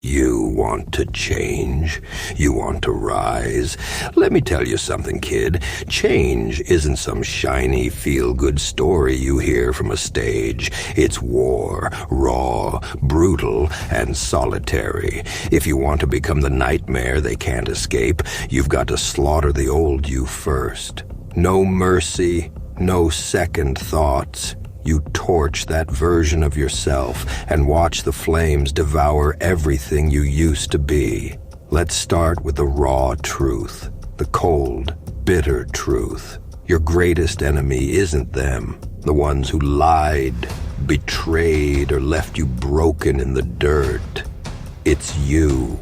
You want to change? You want to rise? Let me tell you something, kid. Change isn't some shiny, feel-good story you hear from a stage. It's war, raw, brutal, and solitary. If you want to become the nightmare they can't escape, you've got to slaughter the old you first. No mercy, no second thoughts. You torch that version of yourself and watch the flames devour everything you used to be. Let's start with the raw truth, the cold, bitter truth. Your greatest enemy isn't them, the ones who lied, betrayed, or left you broken in the dirt. It's you.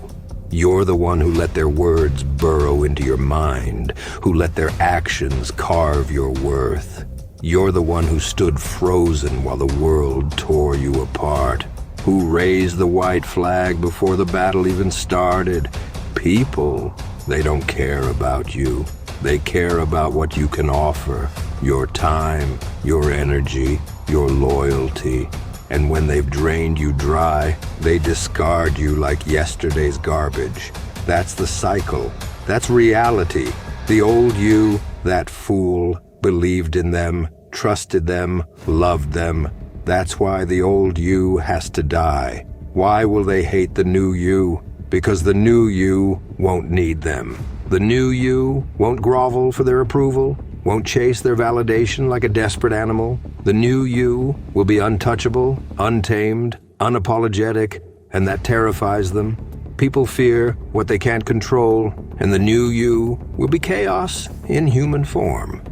You're the one who let their words burrow into your mind, who let their actions carve your worth. You're the one who stood frozen while the world tore you apart, who raised the white flag before the battle even started. People, they don't care about you. They care about what you can offer, your time, your energy, your loyalty. And when they've drained you dry, they discard you like yesterday's garbage. That's the cycle. That's reality. The old you, that fool, believed in them, trusted them, loved them. That's why the old you has to die. Why will they hate the new you? Because the new you won't need them. The new you won't grovel for their approval, won't chase their validation like a desperate animal. The new you will be untouchable, untamed, unapologetic, and that terrifies them. People fear what they can't control, and the new you will be chaos in human form.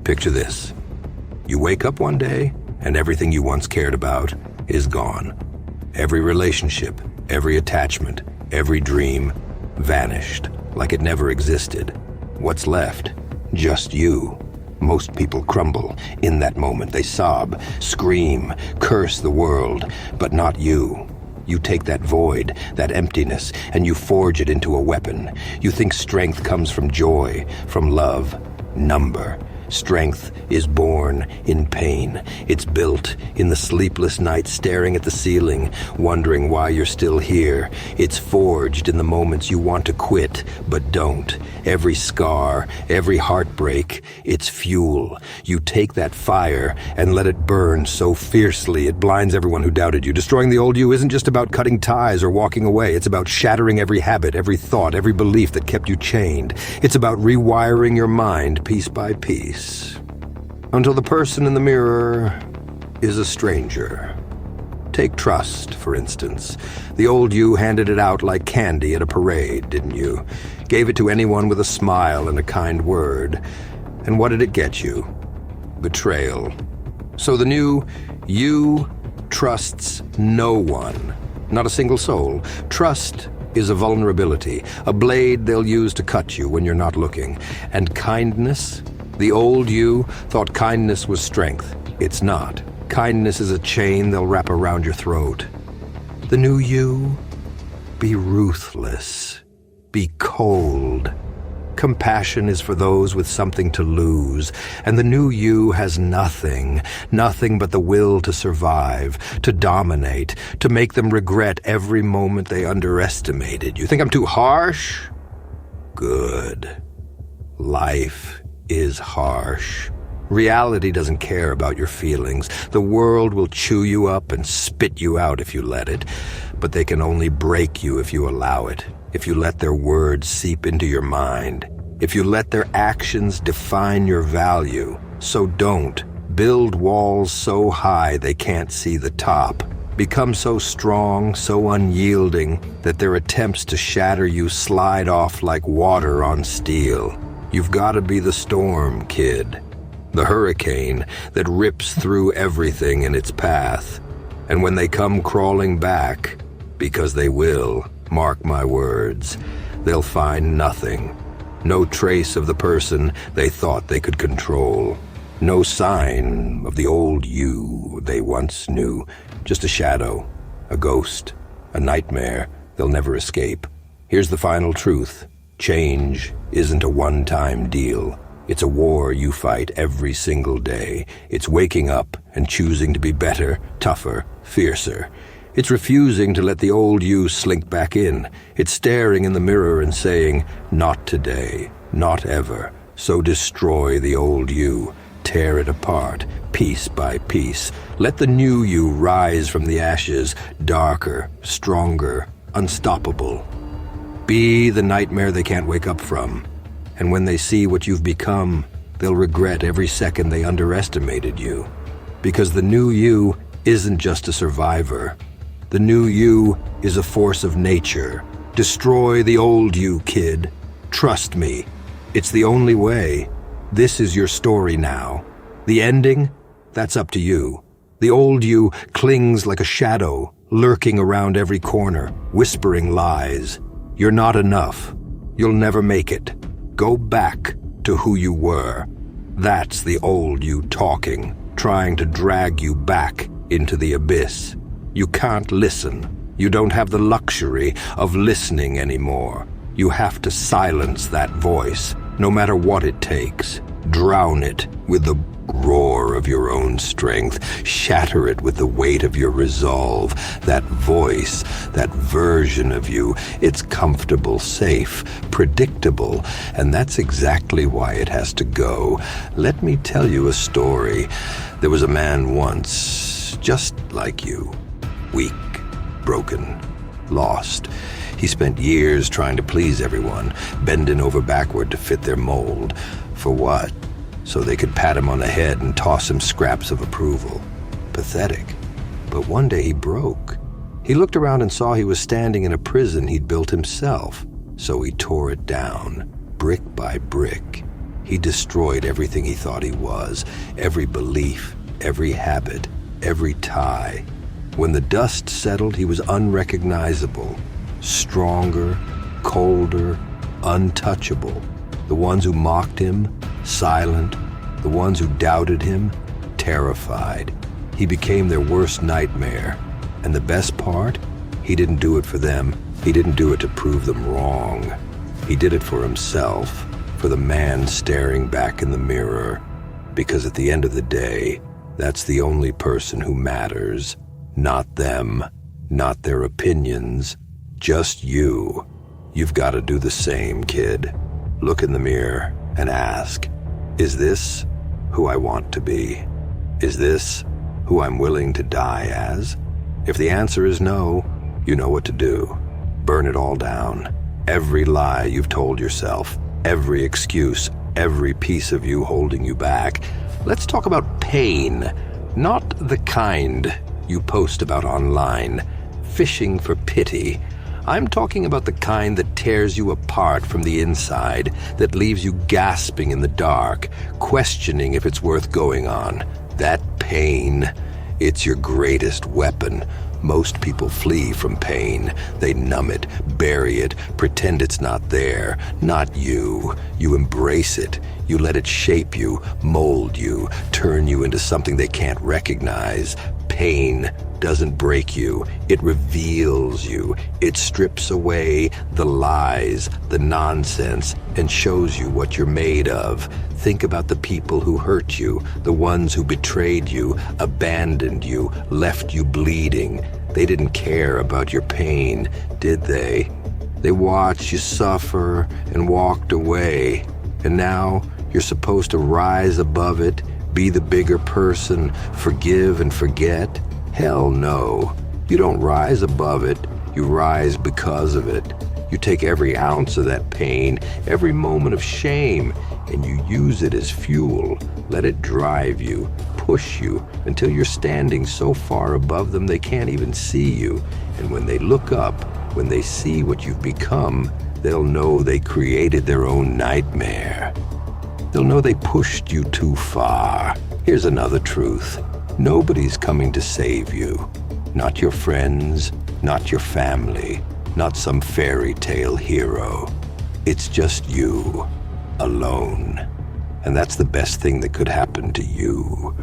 Picture this. You wake up one day, and everything you once cared about is gone. Every relationship, every attachment, every dream vanished like it never existed. What's left? Just you. Most people crumble. In that moment, they sob, scream, curse the world, but not you. You take that void, that emptiness, and you forge it into a weapon. You think strength comes from joy, from love, number. Strength is born in pain. It's built in the sleepless nights staring at the ceiling, wondering why you're still here. It's forged in the moments you want to quit, but don't. Every scar, every heartbreak, it's fuel. You take that fire and let it burn so fiercely it blinds everyone who doubted you. Destroying the old you isn't just about cutting ties or walking away. It's about shattering every habit, every thought, every belief that kept you chained. It's about rewiring your mind piece by piece. Until the person in the mirror is a stranger. Take trust, for instance. The old you handed it out like candy at a parade, didn't you? Gave it to anyone with a smile and a kind word. And what did it get you? Betrayal. So the new you trusts no one, not a single soul. Trust is a vulnerability, a blade they'll use to cut you when you're not looking. And kindness? The old you thought kindness was strength. It's not. Kindness is a chain they'll wrap around your throat. The new you, be ruthless. Be cold. Compassion is for those with something to lose, and the new you has nothing but the will to survive, to dominate, to make them regret every moment they underestimated. You think I'm too harsh? Good. Life is harsh. Reality doesn't care about your feelings. The world will chew you up and spit you out if you let it, but they can only break you if you allow it, if you let their words seep into your mind, if you let their actions define your value. So don't build walls so high they can't see the top. Become so strong, so unyielding, that their attempts to shatter you slide off like water on steel. You've got to be the storm, kid. The hurricane that rips through everything in its path. And when they come crawling back, because they will, mark my words, they'll find nothing. No trace of the person they thought they could control. No sign of the old you they once knew. Just a shadow, a ghost, a nightmare they'll never escape. Here's the final truth. Change isn't a one-time deal. It's a war you fight every single day. It's waking up and choosing to be better, tougher, fiercer. It's refusing to let the old you slink back in. It's staring in the mirror and saying, "Not today, not ever." So destroy the old you. Tear it apart, piece by piece. Let the new you rise from the ashes, darker, stronger, unstoppable. Be the nightmare they can't wake up from. And when they see what you've become, they'll regret every second they underestimated you. Because the new you isn't just a survivor. The new you is a force of nature. Destroy the old you, kid. Trust me. It's the only way. This is your story now. The ending? That's up to you. The old you clings like a shadow, lurking around every corner, whispering lies. You're not enough. You'll never make it. Go back to who you were. That's the old you talking, trying to drag you back into the abyss. You can't listen. You don't have the luxury of listening anymore. You have to silence that voice, no matter what it takes. Drown it with the roar of your own strength. Shatter it with the weight of your resolve. That voice, that version of you, it's comfortable, safe, predictable, and that's exactly why it has to go. Let me tell you a story. There was a man once, just like you. Weak, broken, lost. He spent years trying to please everyone, bending over backward to fit their mold. For what? So they could pat him on the head and toss him scraps of approval. Pathetic. But one day he broke. He looked around and saw he was standing in a prison he'd built himself. So he tore it down, brick by brick. He destroyed everything he thought he was, every belief, every habit, every tie. When the dust settled, he was unrecognizable. Stronger, colder, untouchable. The ones who mocked him, silent. The ones who doubted him, terrified. He became their worst nightmare. And the best part? He didn't do it for them. He didn't do it to prove them wrong. He did it for himself, for the man staring back in the mirror. Because at the end of the day, that's the only person who matters. Not them, not their opinions. Just you. You've got to do the same, kid. Look in the mirror and ask, is this who I want to be? Is this who I'm willing to die as? If the answer is no, you know what to do. Burn it all down. Every lie you've told yourself, every excuse, every piece of you holding you back. Let's talk about pain, not the kind you post about online, fishing for pity. I'm talking about the kind that tears you apart from the inside, that leaves you gasping in the dark, questioning if it's worth going on. That pain, it's your greatest weapon. Most people flee from pain. They numb it, bury it, pretend it's not there. Not you. You embrace it. You let it shape you, mold you, turn you into something they can't recognize. Pain doesn't break you. It reveals you. It strips away the lies, the nonsense, and shows you what you're made of. Think about the people who hurt you, the ones who betrayed you, abandoned you, left you bleeding. They didn't care about your pain, did they? They watched you suffer and walked away. And now you're supposed to rise above it, be the bigger person, forgive and forget? Hell no. You don't rise above it. You rise because of it. You take every ounce of that pain, every moment of shame, and you use it as fuel. Let it drive you, push you, until you're standing so far above them they can't even see you. And when they look up, when they see what you've become, they'll know they created their own nightmare. They'll know they pushed you too far. Here's another truth. Nobody's coming to save you. Not your friends, not your family, not some fairy tale hero. It's just you, alone. And that's the best thing that could happen to you.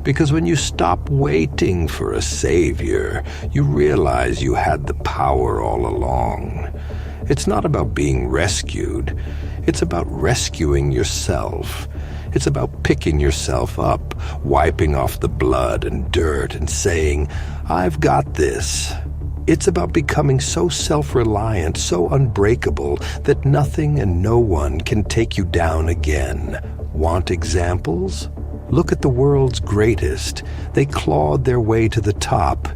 Because when you stop waiting for a savior, you realize you had the power all along. It's not about being rescued. It's about rescuing yourself. It's about picking yourself up, wiping off the blood and dirt and saying, "I've got this." It's about becoming so self-reliant, so unbreakable, that nothing and no one can take you down again. Want examples? Look at the world's greatest. They clawed their way to the top.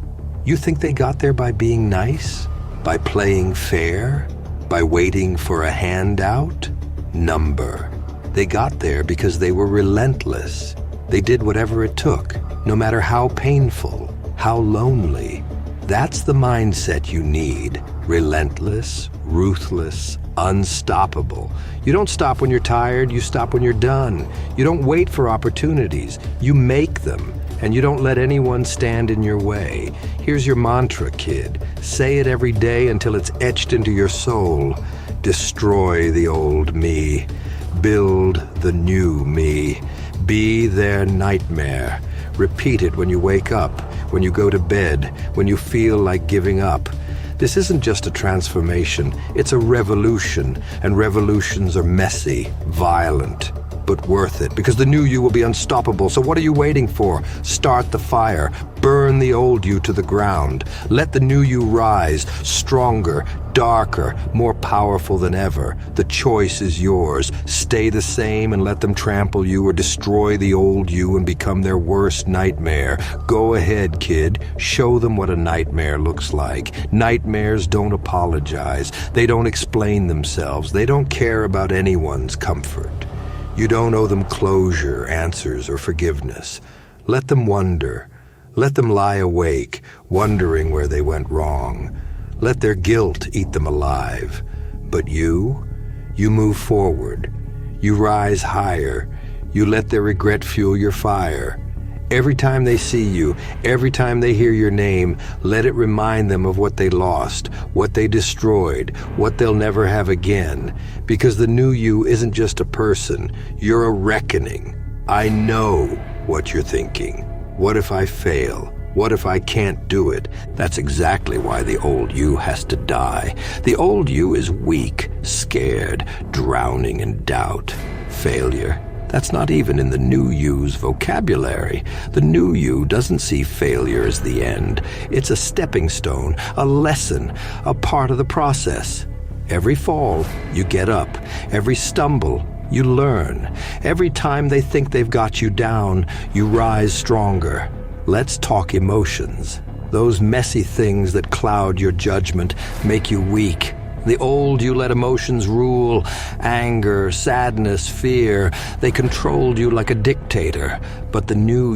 You think they got there by being nice? By playing fair? By waiting for a handout? Number. They got there because they were relentless. They did whatever it took, no matter how painful, how lonely. That's the mindset you need. Relentless, ruthless, unstoppable. You don't stop when you're tired, you stop when you're done. You don't wait for opportunities, you make them. And you don't let anyone stand in your way. Here's your mantra, kid. Say it every day until it's etched into your soul. Destroy the old me. Build the new me. Be their nightmare. Repeat it when you wake up, when you go to bed, when you feel like giving up. This isn't just a transformation, it's a revolution, and revolutions are messy, violent, but worth it, because the new you will be unstoppable. So what are you waiting for? Start the fire. Burn the old you to the ground. Let the new you rise, stronger, darker, more powerful than ever. The choice is yours. Stay the same and let them trample you, or destroy the old you and become their worst nightmare. Go ahead, kid. Show them what a nightmare looks like. Nightmares don't apologize. They don't explain themselves. They don't care about anyone's comfort. You don't owe them closure, answers, or forgiveness. Let them wonder. Let them lie awake, wondering where they went wrong. Let their guilt eat them alive. But you move forward. You rise higher. You let their regret fuel your fire. Every time they see you, every time they hear your name, let it remind them of what they lost, what they destroyed, what they'll never have again. Because the new you isn't just a person, you're a reckoning. I know what you're thinking. What if I fail? What if I can't do it? That's exactly why the old you has to die. The old you is weak, scared, drowning in doubt. Failure. That's not even in the new you's vocabulary. The new you doesn't see failure as the end. It's a stepping stone, a lesson, a part of the process. Every fall, you get up. Every stumble, you learn. Every time they think they've got you down, you rise stronger. Let's talk emotions. Those messy things that cloud your judgment, make you weak. The old you let emotions rule, anger, sadness, fear. They controlled you like a dictator. But the new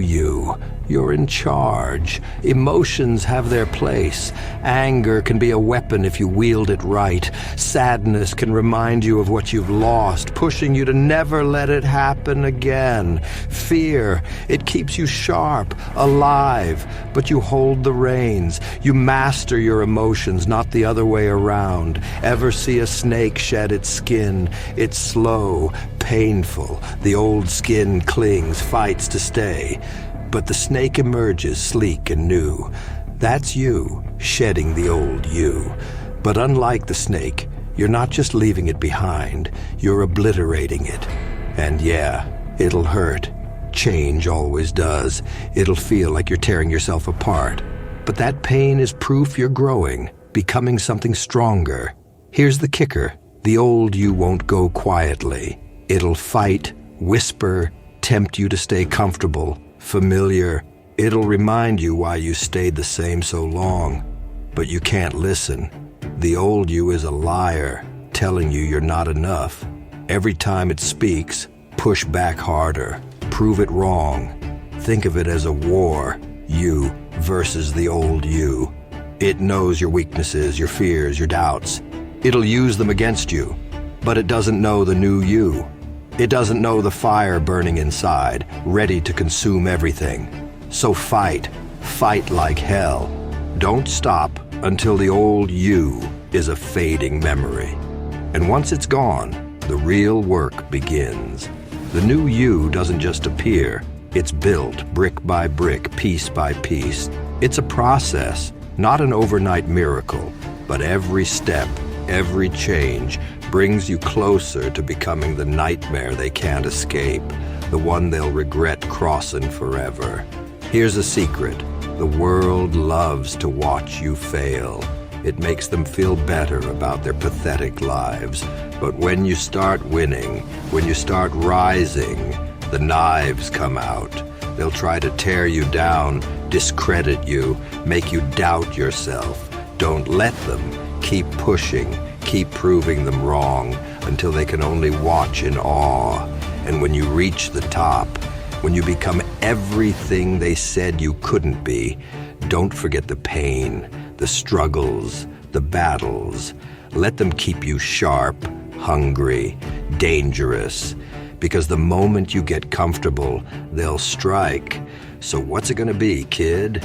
you're in charge. Emotions have their place. Anger can be a weapon if you wield it right. Sadness can remind you of what you've lost, pushing you to never let it happen again. Fear, it keeps you sharp, alive, but you hold the reins. You master your emotions, not the other way around. Ever see a snake shed its skin? It's slow, painful. The old skin clings, fights to stay. But the snake emerges sleek and new. That's you, shedding the old you. But unlike the snake, you're not just leaving it behind, you're obliterating it. And yeah, it'll hurt. Change always does. It'll feel like you're tearing yourself apart. But that pain is proof you're growing, becoming something stronger. Here's the kicker. The old you won't go quietly. It'll fight, whisper, tempt you to stay comfortable, familiar. It'll remind you why you stayed the same so long. But you can't listen. The old you is a liar, telling you you're not enough. Every time it speaks, push back harder. Prove it wrong. Think of it as a war, you versus the old you. It knows your weaknesses, your fears, your doubts. It'll use them against you. But it doesn't know the new you. It doesn't know the fire burning inside, ready to consume everything. So fight like hell. Don't stop until the old you is a fading memory. And once it's gone, the real work begins. The new you doesn't just appear, it's built brick by brick, piece by piece. It's a process, not an overnight miracle, but every step, every change brings you closer to becoming the nightmare they can't escape. the one they'll regret crossing forever. Here's a secret. The world loves to watch you fail. It makes them feel better about their pathetic lives. But when you start winning, when you start rising, the knives come out. They'll try to tear you down, discredit you, make you doubt yourself. Don't let them. Keep pushing, keep proving them wrong until they can only watch in awe. And when you reach the top, when you become everything they said you couldn't be, don't forget the pain, the struggles, the battles. Let them keep you sharp, hungry, dangerous, because the moment you get comfortable, they'll strike. So what's it gonna be, kid?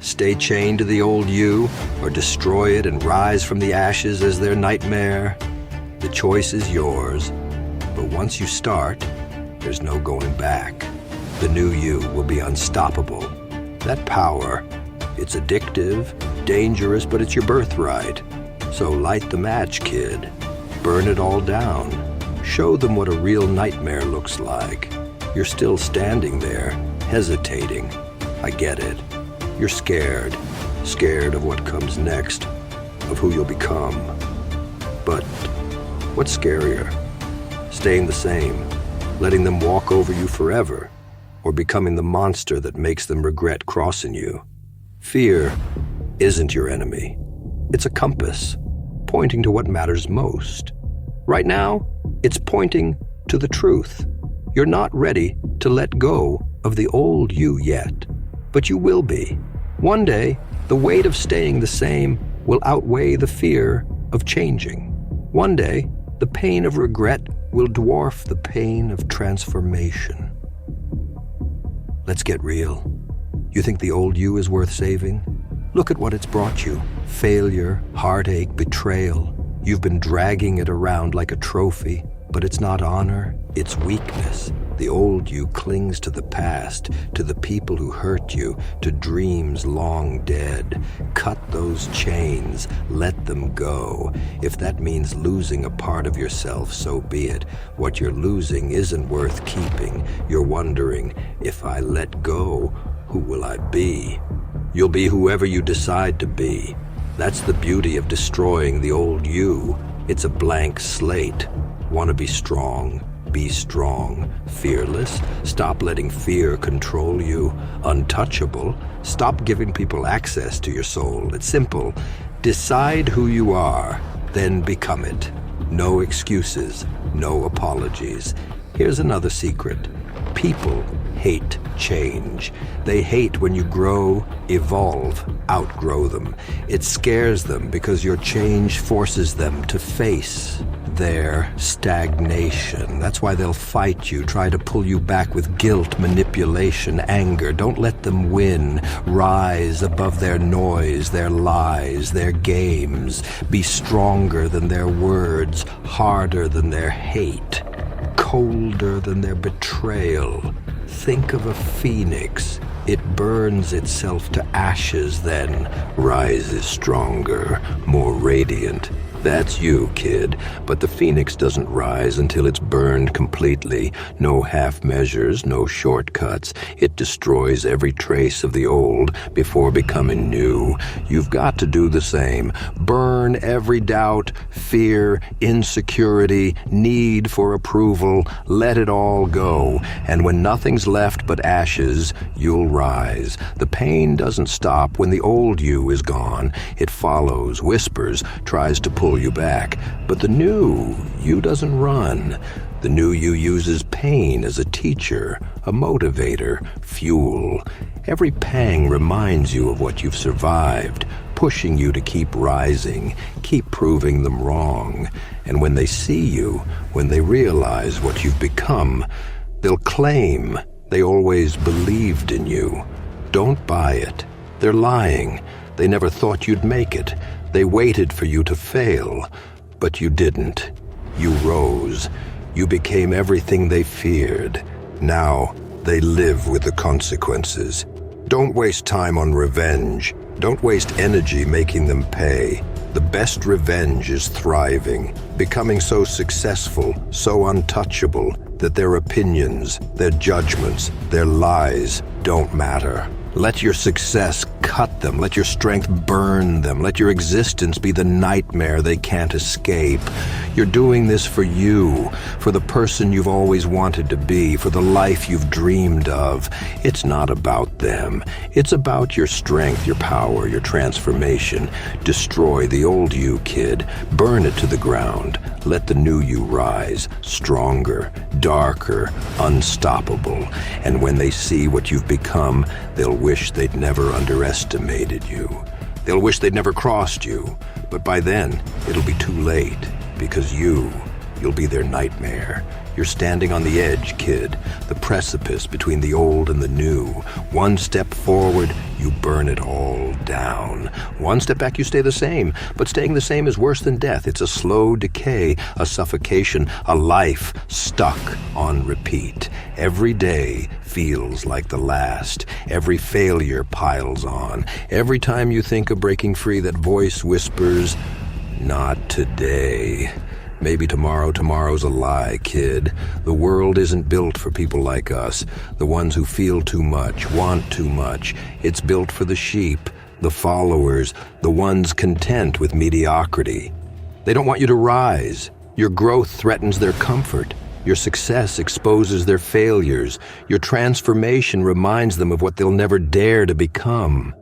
Stay chained to the old you, or destroy it and rise from the ashes as their nightmare? The choice is yours, but once you start, there's no going back. The new you will be unstoppable. That power, it's addictive, dangerous, but it's your birthright. So light the match, kid. Burn it all down. Show them what a real nightmare looks like. You're still standing there, hesitating. I get it. You're scared of what comes next, of who you'll become. But what's scarier? Staying the same, letting them walk over you forever, or becoming the monster that makes them regret crossing you? Fear isn't your enemy. It's a compass, pointing to what matters most. Right now, it's pointing to the truth. You're not ready to let go of the old you yet, but you will be. One day, the weight of staying the same will outweigh the fear of changing. One day, the pain of regret will dwarf the pain of transformation. Let's get real. You think the old you is worth saving? Look at what it's brought you. Failure, heartache, betrayal. You've been dragging it around like a trophy, but it's not honor, it's weakness. The old you clings to the past, to the people who hurt you, to dreams long dead. Cut those chains, let them go. If that means losing a part of yourself, so be it. What you're losing isn't worth keeping. You're wondering, if I let go, who will I be? You'll be whoever you decide to be. That's the beauty of destroying the old you. It's a blank slate. Want to be strong? Be strong. Fearless? Stop letting fear control you. Untouchable? Stop giving people access to your soul. It's simple. Decide who you are, then become it. No excuses, no apologies. Here's another secret. People hate change. They hate when you grow, evolve, outgrow them. It scares them because your change forces them to face their stagnation. That's why they'll fight you, try to pull you back with guilt, manipulation, anger. Don't let them win. Rise above their noise, their lies, their games. Be stronger than their words, harder than their hate, colder than their betrayal. Think of a phoenix. It burns itself to ashes, then rises stronger, more radiant. That's you, kid. But the phoenix doesn't rise until it's burned completely. No half measures, no shortcuts. It destroys every trace of the old before becoming new. You've got to do the same. Burn every doubt, fear, insecurity, need for approval. Let it all go. And when nothing's left but ashes, you'll rise. The pain doesn't stop when the old you is gone. It follows, whispers, tries to pull you back. But the new you doesn't run. The new you uses pain as a teacher, a motivator, fuel. Every pang reminds you of what you've survived, pushing you to keep rising, keep proving them wrong. And when they see you, when they realize what you've become, they'll claim they always believed in you. Don't buy it. They're lying. They never thought you'd make it. They waited for you to fail, but you didn't. You rose. You became everything they feared. Now they live with the consequences. Don't waste time on revenge. Don't waste energy making them pay. The best revenge is thriving, becoming so successful, so untouchable, that their opinions, their judgments, their lies don't matter. Let your success cut them. Let your strength burn them. Let your existence be the nightmare they can't escape. You're doing this for you, for the person you've always wanted to be, for the life you've dreamed of. It's not about them. It's about your strength, your power, your transformation. Destroy the old you, kid. Burn it to the ground. Let the new you rise, stronger, darker, unstoppable. And when they see what you've become, they'll wish they'd never underestimated you. They'll wish they'd never crossed you. But by then, it'll be too late, because you'll be their nightmare. You're standing on the edge, kid, the precipice between the old and the new. One step forward, you burn it all down. One step back, you stay the same. But staying the same is worse than death. It's a slow decay, a suffocation, a life stuck on repeat. Every day feels like the last. Every failure piles on. Every time you think of breaking free, that voice whispers, "Not today." Maybe tomorrow's a lie, kid. The world isn't built for people like us, the ones who feel too much, want too much. It's built for the sheep, the followers, the ones content with mediocrity. They don't want you to rise. Your growth threatens their comfort. Your success exposes their failures. Your transformation reminds them of what they'll never dare to become.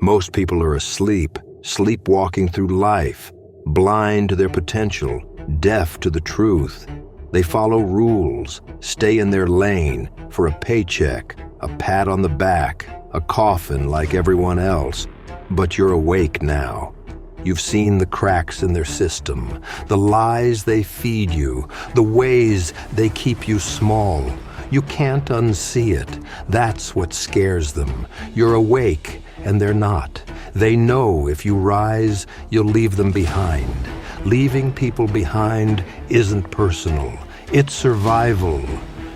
Most people are asleep, sleepwalking through life, blind to their potential, deaf to the truth. They follow rules, stay in their lane for a paycheck, a pat on the back, a coffin like everyone else. But you're awake now. You've seen the cracks in their system, the lies they feed you, the ways they keep you small. You can't unsee it. That's what scares them. You're awake, and they're not. They know if you rise, you'll leave them behind. Leaving people behind isn't personal. It's survival.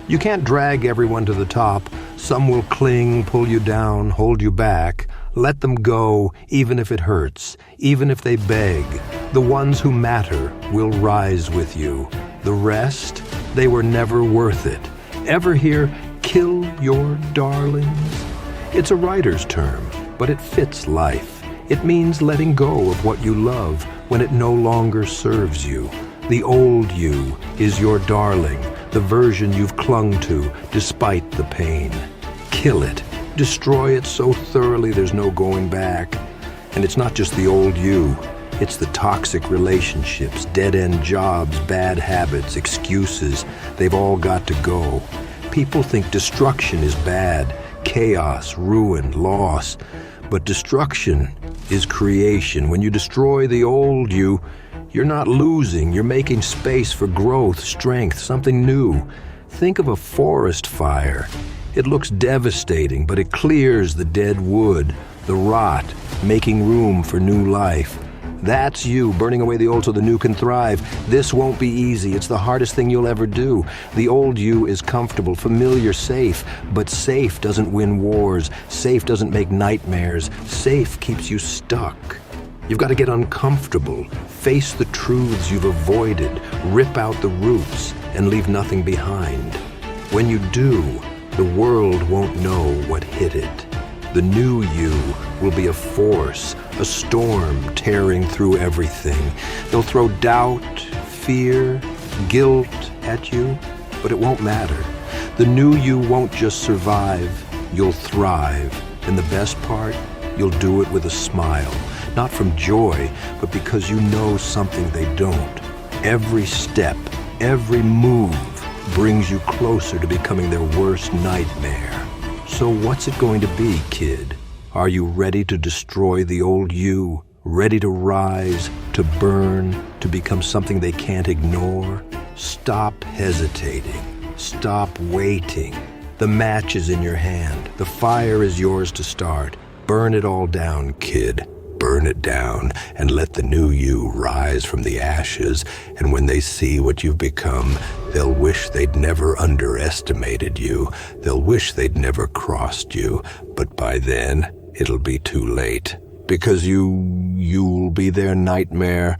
You can't drag everyone to the top. Some will cling, pull you down, hold you back. Let them go, even if it hurts, even if they beg. The ones who matter will rise with you. The rest, they were never worth it. Ever hear, "Kill your darlings"? It's a writer's term, but it fits life. It means letting go of what you love when it no longer serves you. The old you is your darling, the version you've clung to despite the pain. Kill it. Destroy it so thoroughly there's no going back. And it's not just the old you. It's the toxic relationships, dead-end jobs, bad habits, excuses. They've all got to go. People think destruction is bad, chaos, ruin, loss. But destruction is creation. When you destroy the old you, you're not losing. You're making space for growth, strength, something new. Think of a forest fire. It looks devastating, but it clears the dead wood, the rot, making room for new life. That's you, burning away the old so the new can thrive. This won't be easy. It's the hardest thing you'll ever do. The old you is comfortable, familiar, safe. But safe doesn't win wars. Safe doesn't make nightmares. Safe keeps you stuck. You've got to get uncomfortable, face the truths you've avoided, rip out the roots, and leave nothing behind. When you do, the world won't know what hit it. The new you will be a force, a storm tearing through everything. They'll throw doubt, fear, guilt at you, but it won't matter. The new you won't just survive, you'll thrive. And the best part, you'll do it with a smile. Not from joy, but because you know something they don't. Every step, every move brings you closer to becoming their worst nightmare. So what's it going to be, kid? Are you ready to destroy the old you? Ready to rise, to burn, to become something they can't ignore? Stop hesitating. Stop waiting. The match is in your hand. The fire is yours to start. Burn it all down, kid. Burn it down and let the new you rise from the ashes. And when they see what you've become, they'll wish they'd never underestimated you. They'll wish they'd never crossed you. But by then, it'll be too late. because you'll be their nightmare